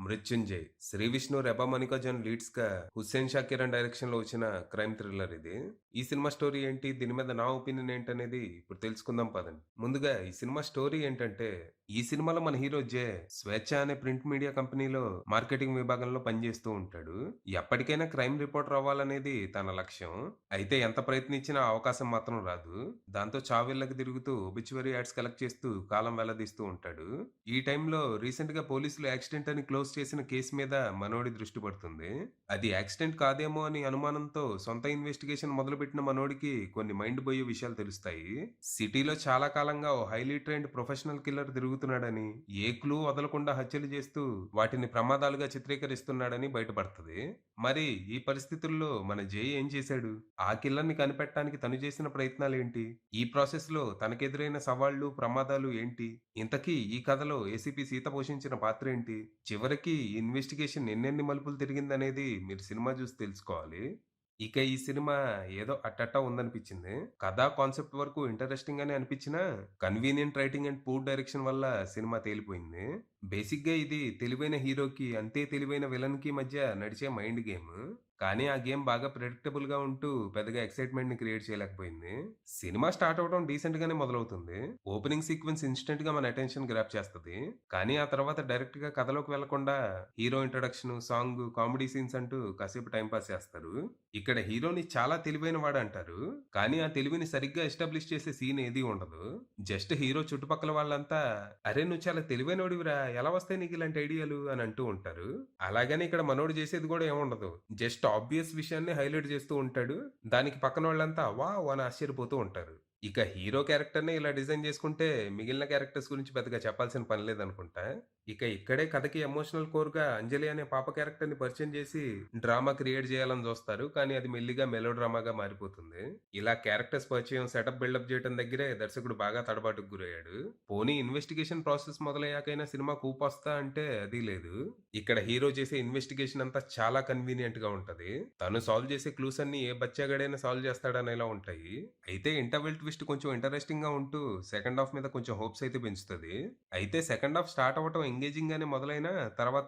మృత్యుంజయ్. శ్రీ విష్ణు, రెబా మణికర్జన్ లీడ్స్‌గా హుస్సేన్ షా కిరణ్ డైరెక్షన్‌లో వచ్చిన crime thriller ఇది. ఈ సినిమా స్టోరీ ఏంటి? దీని మీద నా ఒపీనియన్ ఏంటనేది ఇప్పుడు తెలుసుకుందాం పదండి. ముందుగా ఈ సినిమా స్టోరీ ఏంటంటే, ఈ సినిమాలో మన హీరో జే స్వేచ్ఛ అనే ప్రింట్ మీడియా కంపెనీలో మార్కెటింగ్ విభాగంలో పనిచేస్తూ ఉంటాడు. ఎప్పటికైనా క్రైమ్ రిపోర్టర్ అవ్వాలనేది తన లక్ష్యం. అయితే ఎంత ప్రయత్నించినా అవకాశం మాత్రం రాదు. దాంతో చావిళ్ళకి తిరుగుతూ ఒబిచ్యువరీ యాడ్స్ కలెక్ట్ చేస్తూ కాలం వెళ్లదీస్తూ ఉంటాడు. ఈ టైంలో రీసెంట్‌గా పోలీసులు యాక్సిడెంట్ అని క్లోజ్ చేసిన కేసు మీద మనోడి దృష్టి పడుతుంది. అది యాక్సిడెంట్ కాదేమో అని అనుమానంతో సొంత ఇన్వెస్టిగేషన్ మొదలుపెట్టిన మనోడికి కొన్ని మైండ్ బోయే విషయాలు తెలుస్తాయి. సిటీలో చాలా కాలంగా ఓ హైలీ ట్రైన్డ్ ప్రొఫెషనల్ కిల్లర్ తిరుగుతున్నాడని, ఏ క్లూ వదలకుండా హత్యలు చేస్తూ వాటిని ప్రమాదాలుగా చిత్రీకరిస్తున్నాడని బయటపడుతది. మరి ఈ పరిస్థితుల్లో మన జై ఏం చేశాడు? ఆ కిల్లర్‌ని కనిపెట్టడానికి తను చేసిన ప్రయత్నాలేంటి? ఈ ప్రాసెస్‌లో తనకెదురైన సవాళ్లు, ప్రమాదాలు ఏంటి? ఇంతకీ ఈ కథలో ఏసీపీ సీత పోషించిన పాత్రేంటి? చివరికి ఈ ఇన్వెస్టిగేషన్ ఎన్నెన్ని మలుపులు తిరిగిందనేది మీరు సినిమా చూసి తెలుసుకోవాలి. ఇక ఈ సినిమా ఏదో అట్టట్టా ఉందనిపించింది. కథా కాన్సెప్ట్ వరకు ఇంట్రెస్టింగ్ గానే అనిపించినా, convenient writing and poor direction వల్ల సినిమా తేలిపోయింది. బేసిక్‌గా ఇది తెలివైన హీరోకి, అంతే తెలివైన విలన్‌కి మధ్య నడిచే మైండ్ గేమ్. కానీ ఆ గేమ్ బాగా ప్రెడిక్టబుల్‌గా ఉంటూ పెద్దగా ఎక్సైట్‌మెంట్‌ని క్రియేట్ చేయలేకపోయింది. సినిమా స్టార్ట్ అవ్వడం డీసెంట్ గానే మొదలవుతుంది. ఓపెనింగ్ సీక్వెన్స్ ఇన్‌స్టంట్‌గా మన అటెన్షన్ గ్రాబ్ చేస్తది. కానీ ఆ తర్వాత డైరెక్ట్‌గా కథలోకి వెళ్ళకుండా hero introduction, song, comedy scenes అంటూ కాసేపు టైమ్ పాస్ చేస్తారు. ఇక్కడ హీరోని చాలా తెలివైన వాడంటారు. కానీ ఆ తెలివిని సరిగ్గా ఎస్టాబ్లిష్ చేసే సీన్ ఏదీ ఉండదు. జస్ట్ హీరో చుట్టుపక్కల వాళ్ళంతా "అరే! నువ్వు చాలా తెలివైనోడివిరా! ఎలా వస్తాయి నీకు ఇలాంటి ఐడియాలు" అని అంటూ ఉంటారు. అలాగని ఇక్కడ మనోడు చేసేది కూడా ఏముండదు. జస్ట్ ఆబ్వియస్ విషయాన్ని హైలైట్ చేస్తూ ఉంటాడు. దానికి పక్కనోళ్ళంతా వావ్! అని ఆశ్చర్యపోతూ ఉంటారు. ఇక హీరో క్యారెక్టర్‌నే ఇలా డిజైన్ చేసుకుంటే మిగిలిన క్యారెక్టర్స్ గురించి పెద్దగా చెప్పాల్సిన పని లేదనుకుంటా. ఇక ఇక్కడే కథకి ఎమోషనల్ కోర్‌గా అంజలి అనే పాప క్యారెక్టర్‌ని పరిచయం చేసి డ్రామా క్రియేట్ చేయాలని చూస్తారు. కానీ అది మెల్లిగా మెలో డ్రామాగా మారిపోతుంది. ఇలా క్యారెక్టర్స్ పరిచయం, సెటప్, బిల్డప్ చేయడం దగ్గరే దర్శకుడు బాగా తడబాటుకు గురయ్యాడు. పోనీ ఇన్వెస్టిగేషన్ ప్రాసెస్ మొదలయ్యాకైనా సినిమాకు ఊపొస్తా అంటే అది లేదు. ఇక్కడ హీరో చేసే ఇన్వెస్టిగేషన్ అంతా చాలా కన్వీనియంట్‌గా ఉంటది. తను సాల్వ్ చేసే క్లూస్ అన్నీ ఏ బచ్చాగాడైనా సాల్వ్ చేస్తాడనేలా ఉంటాయి. అయితే ఇంటర్వెల్ ట్విస్ట్ కొంచెం ఇంట్రెస్టింగ్‌గా ఉంటూ సెకండ్ హాఫ్ మీద కొంచెం హోప్స్ అయితే పెంచుతది. అయితే సెకండ్ హాఫ్ స్టార్ట్ అవ్వటం ఎంగేజింగ్ గానే మొదలైనా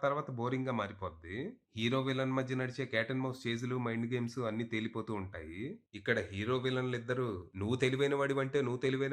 తర్వాత బోరింగ్‌గా మారిపోద్ది. హీరో, విలన్ మధ్య నడిచే క్యాట్ అండ్ మౌస్ చేజులు, మైండ్ గేమ్స్ అన్నీ తేలిపోతూ ఉంటాయి. ఇక్కడ హీరో, విలన్లిద్దరూ నువ్వు తెలివైన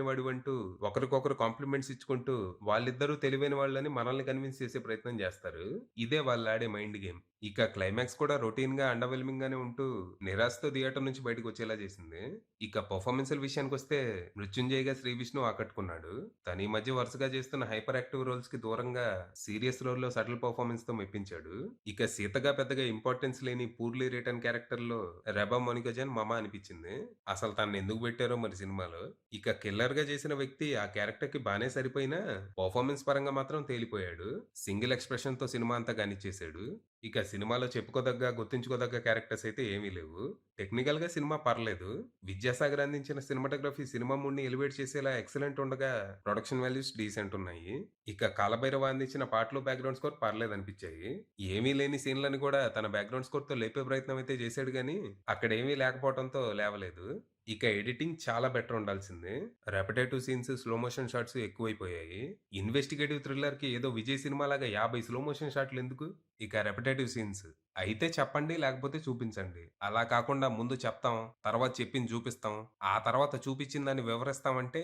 వాడివంటూ ఒకరికొకరు కాంప్లిమెంట్స్ ఇచ్చుకుంటూ వాళ్ళిద్దరూ తెలివైన వాళ్ళని మనల్ని కన్విన్స్ చేసే ప్రయత్నం చేస్తారు. ఇదే వాళ్ళాడే మైండ్ గేమ్. ఇక క్లైమాక్స్ కూడా రొటీన్‌గా, అండర్‌వెల్మింగ్ గానే ఉంటూ నిరాశతో థియేటర్ నుంచి బయటకొచ్చేలా చేసింది. ఇక పెర్ఫార్మన్స్‌ల విషయానికొస్తే మృత్యుంజయ్‌గా శ్రీ విష్ణు ఆకట్టుకున్నాడు. తను ఈ మధ్య వరుసగా చేస్తున్న హైపర్ యాక్టివ్ రోల్స్‌కి దూరంగా సీరియస్ రోల్‌లో సటిల్ పెర్ఫార్మన్స్‌తో మెప్పించాడు. ఇక సీతగా పెద్దగా ఇంపార్టెన్స్ లేని పూర్లీ రిటన్ క్యారెక్టర్‌లో రెబా మోనికజన్ మమ అనిపించింది. అసలు తననెందుకు పెట్టారో మరి సినిమాలో. ఇక కిల్లర్‌గా చేసిన వ్యక్తి ఆ క్యారెక్టర్‌కి బానే సరిపోయినా పెర్ఫార్మన్స్ పరంగా మాత్రం తేలిపోయాడు. సింగిల్ ఎక్స్‌ప్రెషన్‌తో సినిమా అంతా కానిచ్చేసాడు. ఇక సినిమాలో చెప్పుకోదగ్గ, గుర్తుంచుకోదగ్గ క్యారెక్టర్స్ అయితే ఏమీ లేవు. టెక్నికల్‌గా సినిమా పర్లేదు. విద్యాసాగర్ అందించిన సినిమాటోగ్రఫీ సినిమా మూడ్‌ని ఎలివేట్ చేసేలా ఎక్సలెంట్ ఉండగా, ప్రొడక్షన్ వాల్యూస్ డీసెంట్ ఉన్నాయి. ఇక కాలభైరవ అందించిన పాటలు, బ్యాక్‌గ్రౌండ్ స్కోర్ పర్లేదనిపించాయి. ఏమీ లేని సీన్‌లని కూడా తన బ్యాక్‌గ్రౌండ్ స్కోర్‌తో లేపే ప్రయత్నం అయితే చేశాడు గానీ, అక్కడేమీ లేకపోవడంతో లేవలేదు. ఇక ఎడిటింగ్ చాలా బెటర్ ఉండాల్సింది. Repetitive scenes, slow motion shots ఎక్కువైపోయాయి. ఇన్వెస్టిగేటివ్ థ్రిల్లర్‌కి ఏదో విజయ్ సినిమాలాగా 50 స్లో మోషన్ షాట్‌లెందుకు? ఇక రెపెటేటివ్ సీన్స్. అయితే చెప్పండి, లేకపోతే చూపించండి. అలా కాకుండా ముందు చెప్తాం, తర్వాత చెప్పింది చూపిస్తాం, ఆ తర్వాత చూపించిన దాన్ని వివరిస్తామంటే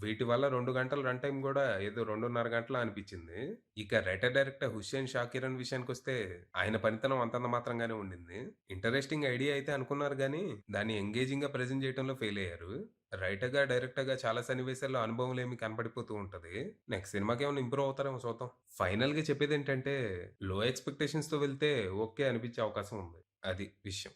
వీటి వల్ల 2 గంటల రన్ టైమ్ గూడా ఏదో 2:30 గంటలా అనిపించింది. ఇక రైటర్ డైరెక్టర్ హుస్సేన్ షా కిరణ్ విషయానికొస్తే ఆయన పనితనం అంతంత మాత్రంగానే ఉండింది. ఇంటరెస్టింగ్ ఐడియా అయితే అనుకున్నారు గానీ, దాన్ని ఎంగేజింగ్‌గా ప్రెజెంట్ చేయటంలో ఫెయిల్ అయ్యారు. రైటర్‌గా, డైరెక్టర్‌గా చాలా సన్నివేశాల్లో అనుభవం కనపడిపోతూ ఉంటది. నెక్స్ట్ సినిమాకేమైనా ఇంప్రూవ్ అవుతారేమో చూద్దాం. ఫైనల్‌గా చెప్పేదేంటంటే, లో ఎక్స్‌పెక్టేషన్స్‌తో వెళ్తే ఓకే అనిపించే అవకాశం ఉంది. అది విషయం.